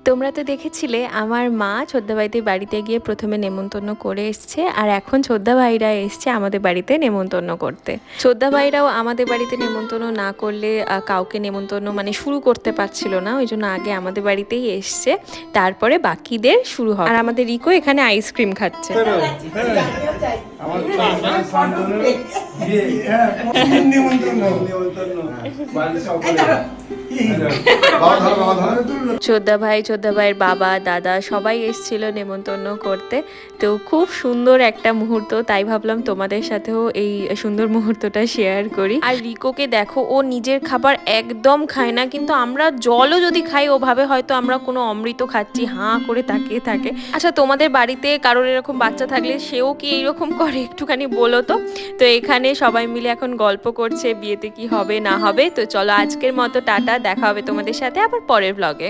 তোমরা তো দেখেছিলে আমার মা ছোদ্দা ভাইদের বাড়িতে গিয়ে প্রথমে নেমন্তন্ন করে এসছে, আর এখন ছোদ্দা ভাইরা এসছে আমাদের বাড়িতে নেমন্তন্ন করতে। ছোদ্দা ভাইরাও আমাদের বাড়িতে নেমন্তন্ন না করলে কাউকে নেমন্তন্ন মানে শুরু করতে পারছিল না, ওই জন্য আগে আমাদের বাড়িতেই এসছে, তারপরে বাকিদের শুরু হয়। আর আমাদের রিকো এখানে আইসক্রিম খাচ্ছে। ছোদ্দা ভাই, ছোদ্দা ভাইয়ের বাবা, দাদা সবাই এসেছিল নেমন্তন্ন করতে। তো খুব সুন্দর একটা মুহূর্ত, তাই ভাবলাম তোমাদের সাথেও এই সুন্দর মুহূর্তটা শেয়ার করি। আর রিকোকে দেখো, ও নিজের খাবার একদম খায় না, কিন্তু আমরা জলও যদি খাই ও ভাবে হয়তো আমরা কোনো অমৃত খাচ্ছি, হাঁ করে তাকিয়ে থাকে। আচ্ছা, তোমাদের বাড়িতে কারোর এরকম বাচ্চা থাকলে সেও কি এইরকম করে একটুখানি বলো তো। তো এখানে সবাই মিলে এখন গল্প করছে বিয়েতে কি হবে না হবে। তো চলো আজকের মতো টাটা, দেখা হবে তোমাদের সাথে আবার পরের ব্লগে।